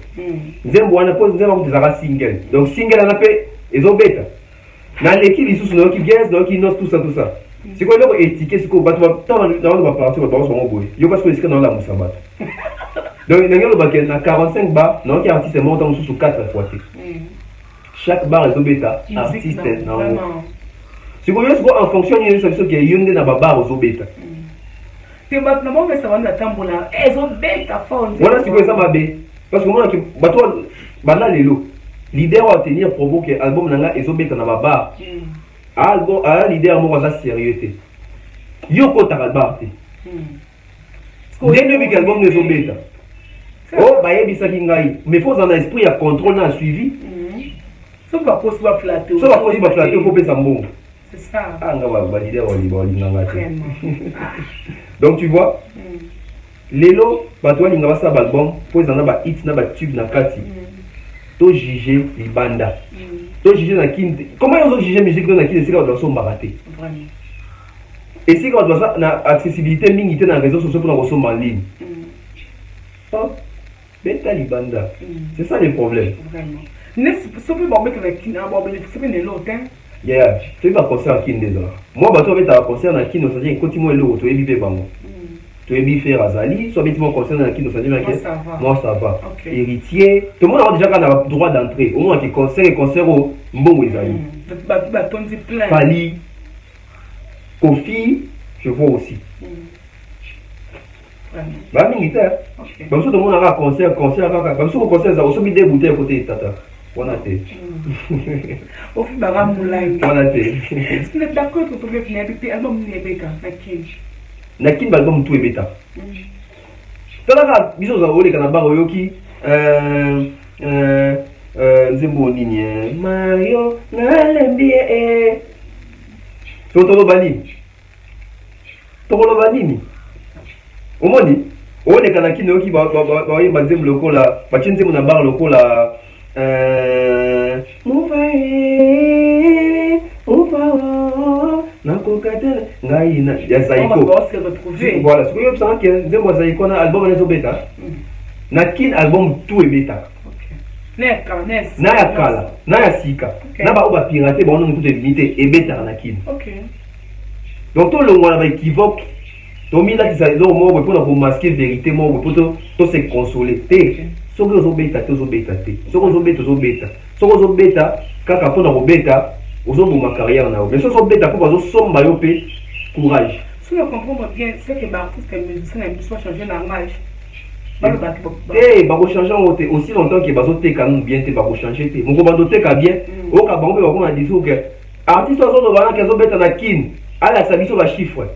S4: nzembo wana pose nzembo kuzaka single donc single na pe ezo bêta na leki lisusu na yoki guest na yoki nos tout ça c'est quoi le étiquette c'est quoi bato va partir va son boy yo parce que c'est dans la musamba donc il y a le baquet na 45 bar non qui artiste montant sous 4 fois chaque bar est bêta artiste non c'est quoi en fonction de ce qui est yonde na bar aux bêta
S1: te bat na mo ça va na tambola ezo bêta fond
S4: voilà c'est quoi ça mabé parce que moi qui bato bana lelo leader va tenir promo que album nanga ezo bêta na bar album a l'idée à moi ça sérieux té yo ko ta bar té dès que album ne zo bêta oh ba yebi sa kingai mais faut en esprit à contrôle na suivi
S1: so pas possible flatter
S4: pour penser bon
S1: c'est ça
S4: ah nga ba leader wa nanga té donc tu vois lelo ba toi linga ba sa album pour en ba hit na ba tube na kati to juger libanda to juger na kin comment ils ont jugé musique na kin c'est là dans son baraté
S1: Vraiment.
S4: et c'est quand ça na accessibilité mingi te na réseaux sociaux pour na somba en ligne oh beta libanda c'est ça le problème
S1: vraiment n'est-ce pas bon mettre avec kin bon bénéficier de l'autre
S4: yeah tu vas concert kin déjà moi ba to beta concert na kin no ça dit continue le auto et bibe bango tu es bien Azali, soit bien concert na kin no ça dit moi ça va héritier tout le monde a déjà quand a droit d'entrée au moins que concert au mbongo ezali
S1: ba tondi plein
S4: Fali Kofi je vois aussi bah militaire comme ça tout le monde a concert comme ça au concert ça aussi des bouteilles côté tata on a été
S1: au fi bara moulay
S4: on a été
S1: est-ce que vous d'accord que vous venez habiter album Nebeka
S4: na kin album tout ebeta tala biso za ole kana ba oyoki nzembo nini Mario nalembie tolo bani omoni ole kana kin oyoki ba yemba nzembo lokola ba nzembo na bar lokola nakokatela ngai na ya Zaiko voilà ce que yo pensant que nzembo Zaiko na album na zobeta na kin album tout ebeta na ya kala na ya sika na ba oba pirater ba ono toute limité ebeta na kin donc tout le monde va équivoque to mina qui ça do mo pour na masquer vérité mo pour to se consoler te so que zobeta te so que zobeta kaka pour na robeta ma carrière na mais so beta pour bazo somba yo pe courage
S1: si on comprend bien c'est que l'artiste que musicien a besoin changer langage
S4: ba ko changer aussi longtemps que bazo te quand bien te ba ko changer te mon ko bando te ka bien o ka bango ba ko na diso que artiste zo do bana que zo beta na kin ala sa biso ba chiffre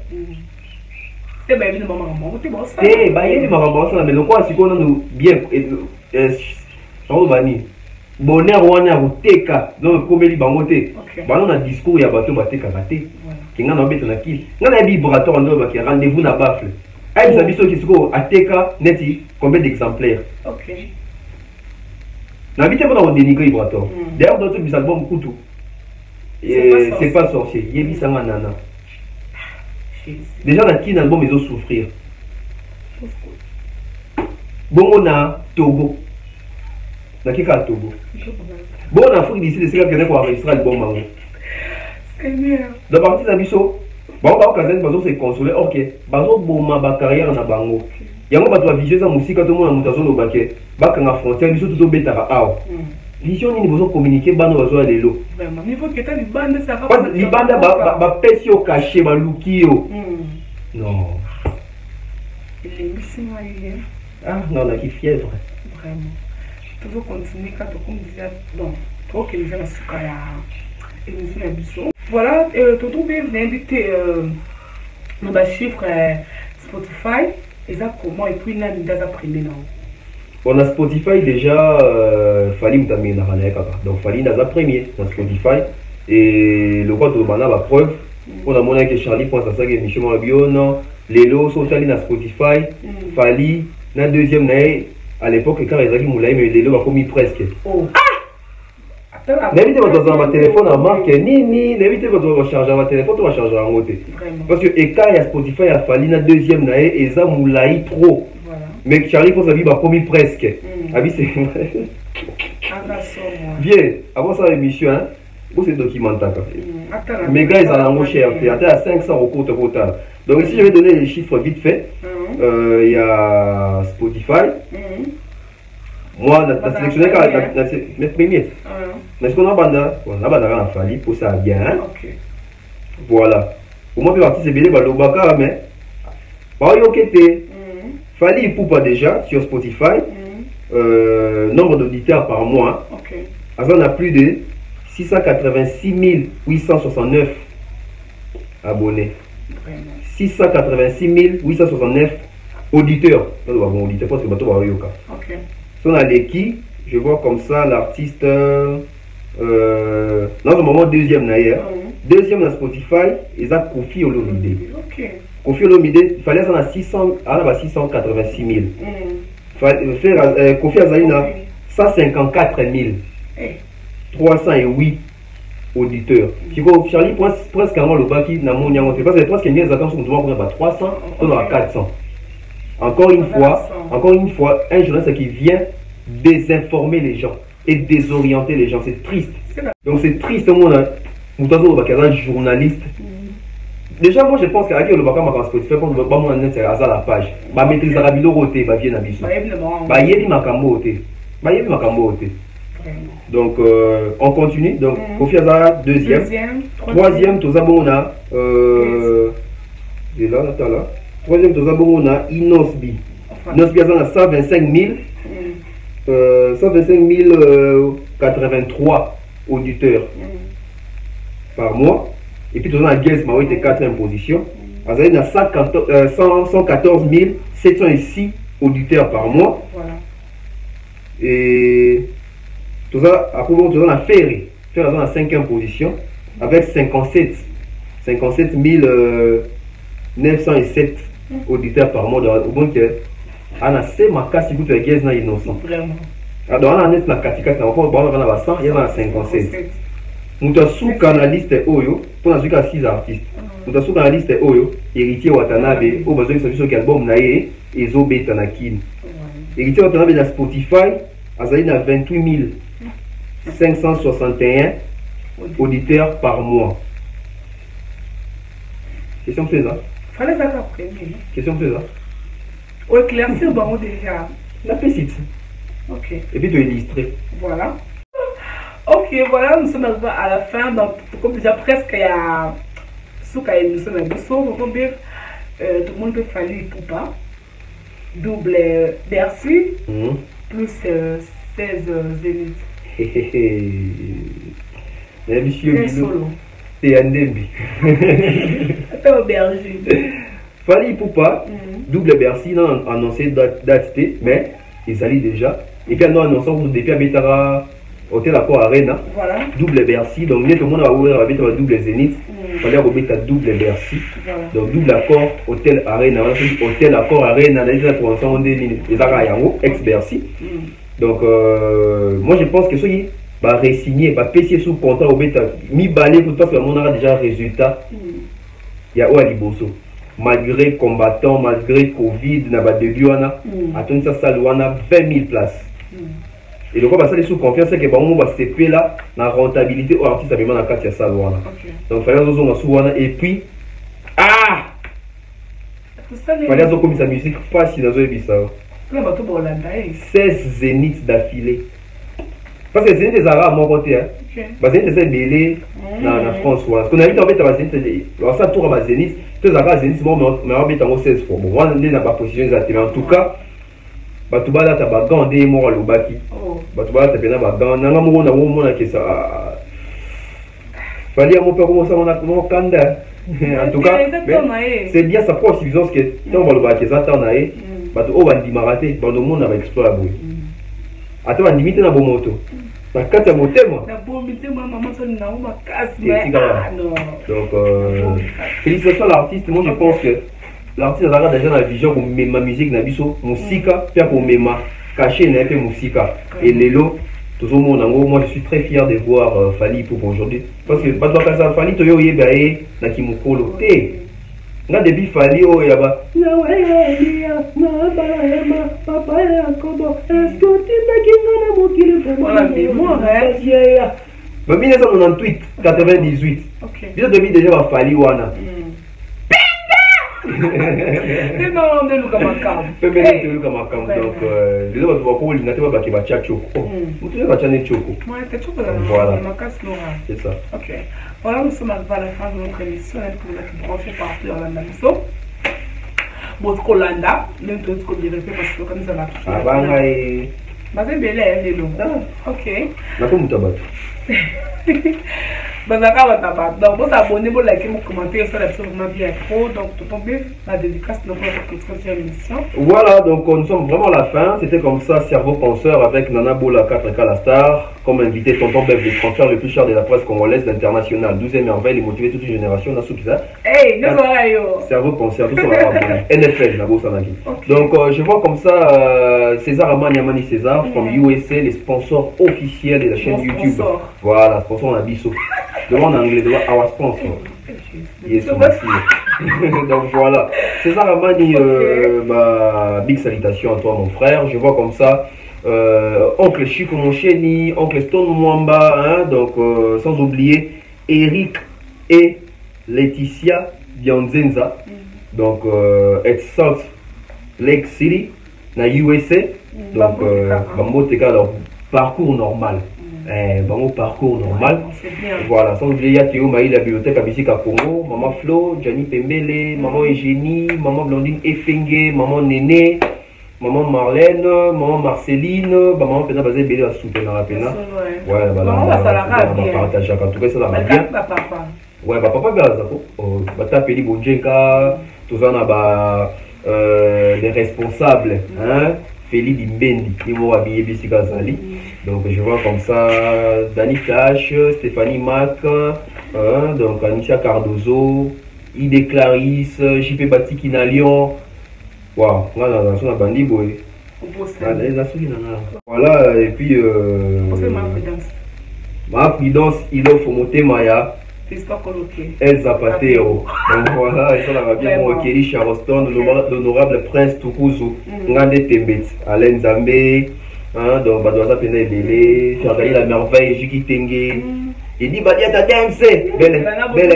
S1: c'est ba évidemment maman te bon ça
S4: ba yebi maman ça mais le quoi si qu'on nous bien on va ni bonheur wana uteka donc komeli bango te bana na discours ya bato bateka te kinga na beta na kili nga na vibratoire ndo ba ki rendez-vous na bafle ay bisa biso kisiko ateka neti combien d'exemplaires na bité pour dénigrer vibratoire d'ailleurs dans tout bis album kutu c'est pas sorcier yebisa nga nana déjà na kini album ils ont souffrir bongo na Togo na kika Togo bon en Afrique d'ici de c'est pour enregistrer l'album mango de partie d'abiso bon ba okazen bazo se consoler OK bazo boma ba carrière na bango yango bato vision za musika to mona mutazo no bake bakanga frontière biso to betaka aw vision ni bozo communiquer bano bazo lelo
S1: vraiment niveau que ta libanda ça va
S4: pas libanda ba pesi au caché ba lukio non
S1: il est missing
S4: ah non la qui fièvre
S1: vraiment toujours continuer quand on disait bon ok les gens sont et nous sommes habitués voilà tout bien invité nos chiffres Spotify et ça comment et puis là nous avons appris non
S4: on a Spotify déjà Fali m'tamina donc Fali n'a pas premier dans Spotify et le quoi de bana la preuve on a montré que Charlie pense à ça que Michel Mabio non Lelo sont allés dans Spotify Fali na deuxième nae à l'époque quand ils ont moulay mais Lelo a commis presque n'évitez pas dans votre téléphone à marque n'évitez pas de recharger votre téléphone tu vas charger en côté parce que et quand il y a Spotify a Fali na deuxième nae et ça moulay trop mais Charlie pense à vie a commis presque abi c'est bien avant ça l'émission hein où c'est documentaire mais gars ils ont cher à 500 € total donc ici je vais donner les chiffres vite fait il y a Spotify moi la sélectionné mes premiers mais ce qu'on a banda Fali pour ça bien voilà au moins partie c'est bien balobaka mais bah ok Fali pour pas déjà sur Spotify nombre d'auditeurs par mois on a plus de 686 869 abonnés 686 869 auditeurs auditeurs parce que bateau va yoka si on a l'équipe je vois comme ça l'artiste dans ce moment deuxième d'ailleurs deuxième dans Spotify ils ont Kofi Olomide Kofi Olomide il fallait ça à 686 000 faire Kofi Azali na 154 000 308 auditeurs. Si vous Charlie presque avant le baki na mon yango parce que presque les attentes sont devant 300 on a 400. Encore une fois, un journaliste qui vient désinformer les gens et désorienter les gens, c'est triste. Donc c'est triste mon un journaliste. Déjà moi je pense qu'à le baka ma Spotify quand on va mon net à la page. Ba maîtrise rabilo roté ba vient na biso. Ba yebi makambo roté. Ba yebi makambo roté. Donc on continue. Donc Kofi Aza deuxième, troisième Tozabo on a et là attends là. Troisième Tozabo on a Inosbi. Inosbi a 125 083 auditeurs par mois. Et puis Tozan a Guess Maui était 4e position. Azaï a 114 706 auditeurs par mois.
S1: Voilà.
S4: Et Tozan a Ferry. Ferry a 5e position avec 57 907 auditeurs par mois. Donc, on a ces marques si vous avez Guess na innocent.
S1: Vraiment.
S4: Alors, on a un katika na on a 100, il y en a 57. Mutasu canaliste Oyo, pour la 6 artistes. Mutasu canaliste Oyo, héritier Watanabe, au besoin de ce album nae, et zo betanakin. Héritier Watanabe na Spotify, Azaï na 28 561 auditeurs par mois. Question plaisante.
S1: Fallait ça après.
S4: Question plaisante.
S1: Au éclaircir, bon déjà.
S4: La petite.
S1: Ok.
S4: Et puis tu illustrer.
S1: Voilà. Ok, voilà, nous sommes arrivés à la fin. Donc, comme déjà presque il y a ce qu'il y a émission de tout le monde peut faire pour pas. Double Bercy, plus 16 Zénith.
S4: Monsieur
S1: solo.
S4: C'est un début.
S1: Attends, Berger.
S4: Fali Poupa, double Bercy, non annoncé date, mais ils allaient déjà. Et puis, nous annonçons depuis à Betara. Hôtel Accor Arena,
S1: voilà.
S4: Double Bercy, donc tout le monde va ouvrir avec un double Zénith, il fallait remettre à double Bercy, voilà. Donc double Accor, Hôtel Arena, Hôtel Accor Arena, on dit ex-Bercy. Donc moi je pense que ceux qui va re-signer, va payer sous contrat, mi balai parce que le monde aura déjà un résultat. Il y a Oualiboso. Malgré combattants, malgré Covid, n'a pas de début, attendez ça, ça, 20 000 places. Et le quoi ça les sous confiance c'est que bon on va se payer là la rentabilité au artiste avec la carte ça voilà. Donc fallait nous on sous et puis fallait nous comme sa musique facile dans un ça. 16 zéniths d'affilée. Parce que c'est des arabes à mon côté hein. Bah c'est des belé dans France ce qu'on a vu en fait à zénith alors ça tour à zénith tous arabes zénith bon mais on va en 16 fois. Bon on n'a pas position exactement en tout cas batubala tabagan de mo lobaki batubala tapena bagan nanga mo na wo na kesa fallait mon père commencer mon kanda en tout cas c'est bien sa propre suffisance que tant on va lobaki ça tant nae batu o bandi marate bando mo na ba explorer boy ata ba limite na bomoto na kata motema
S1: na bomite maman so na o makasi
S4: donc félicitations à l'artiste. Moi je pense que l'artiste a déjà la vision pour ma musique na biso musika pia pour mema caché na peu musika et lelo tout le monde moi je suis très fier de voir Fali pour aujourd'hui parce que bato kaza Fali to yo yeba e na kimukolo te na debi Fali o yaba na welia na ba papa ya kobo est-ce que tu me kinga na mokile vraiment hein ba 1998 98 OK bien debi déjà va Fali wana
S1: non, on est comme un camp.
S4: Donc, les autres vont pouvoir les pas qui va tchak choco. Vous va tchaner choco. Voilà. C'est ça.
S1: Ok. Voilà, nous sommes arrivés à la fin de notre émission. Pour la brancher partout dans la maison. Bon, Colanda, même tout ce qu'on dirait parce que comme ça va.
S4: Ah, bah, et.
S1: Bah, c'est bel, elle est longue. Ok.
S4: La pomme tabac.
S1: Donc, vous abonnez, vous likez, vous commentez, ça c'est vraiment bien trop. Donc, tout tombe, la dédicace de notre émission.
S4: Voilà, donc nous sommes vraiment à la fin. C'était comme ça, Cerveau Penseur avec Nana Bola 4K la star, comme invité Tonton Bev, le transfert le plus cher de la presse congolaise, l'international, 12e merveille, et motiver toute une génération. On a soupé ça.
S1: Hey, nous sommes
S4: Cerveau Penseur, tout ça va NFL, la bourse en Aki. Donc, je vois comme ça César Amani Amani César, from USA, les sponsors officiels de la chaîne YouTube. Voilà, sponsor en abisso. Devant en anglais, devant our sponsor. Yes, merci. Donc voilà. César Amani, big salutation à toi mon frère. Je vois comme ça oncle Chico Moncheni, oncle Stone Mwamba, hein, donc sans oublier Eric et Laetitia Bianzenza. Donc at Salt Lake City, na USA. Donc Bamboteka, leur parcours normal. Bon parcours normal. Voilà, sans oublier Théo Maï, la bibliothèque à Bissika Congo, maman Flo, Gianni Pembele, maman Eugénie, maman Blandine Efenge, maman Néné, maman Marlène, maman Marceline, maman Pena Bazé Bélé à souper dans la Pena. Ouais, voilà, on va partager. En tout cas, ça va bien. Ouais, papa Gaza, bata Peli Bonjenka, tout ça, les responsables, hein. Félix Dimbendi, qui m'a habillé Bissika Zali. Donc je vois comme ça Dani Flash, Stéphanie Mac, donc Anicia Cardozo, Ide Clarisse, JP Batikina Lyon. Waouh, on a bandi boy. Voilà, et puis ma prudence, il offre monter Maya. El Zapatero. Donc voilà, ils sont là bien pour Kelly Charleston, l'honorable prince Tukuzu, Ngande Tembet, Alain Zambé, donc Badoza Pena Ebele, Ferdali la merveille, Jiki Tengue. Il dit Badiata DMC, belle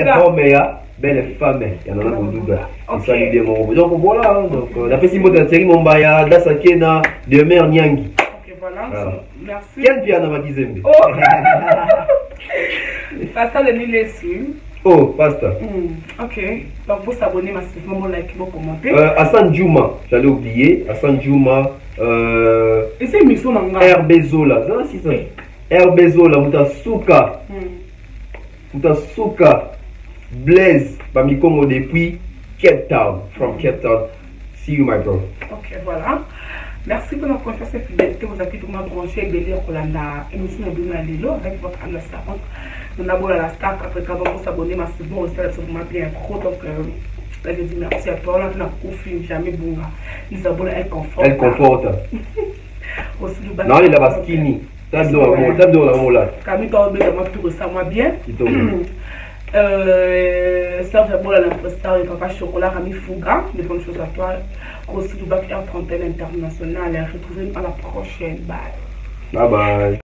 S4: femme, belle femme, il y en a un Bouddha. Il s'agit bien mon robot. Donc voilà, donc la petite mot d'intérêt, Mombaya, Dasakena, de mer Nyangi.
S1: Ok, voilà, merci.
S4: Quel piano m'a dit Zembe?
S1: Pasta de mille dessus.
S4: Oh, pasta.
S1: Ok. Donc, vous s'abonnez massivement, vous likez, vous commentez.
S4: Hassan Djouma, j'allais oublier. Hassan Djouma.
S1: Et c'est mission dans
S4: Herbezola. C'est ça. Herbezola, Moutasuka. Moutasuka. Blaise, Bamikongo depuis Cape Town. From Cape Town. See you, my bro.
S1: Ok, voilà. Merci pour notre confiance et fidélité. Vous avez tout le monde branché et béli en Colanda. Émission de Buna Lilo avec votre âme savante. Nous avons la star après quand vous s'abonnez massivement au stade sur ma bien pro. Donc, là, je dis merci à toi. On a confié jamais Bunga. Nous avons elle conforte. Elle conforte. Non, il a pas skinny. Tape de la mola. Camille, tu as oublié de tout récemment bien. Serge Abola, l'imprestar et papa chocolat, Rami Fouga, de bonnes choses à toi. Aussi, du bac R30 international. Retrouvez-nous à la prochaine. Bye. Bye bye.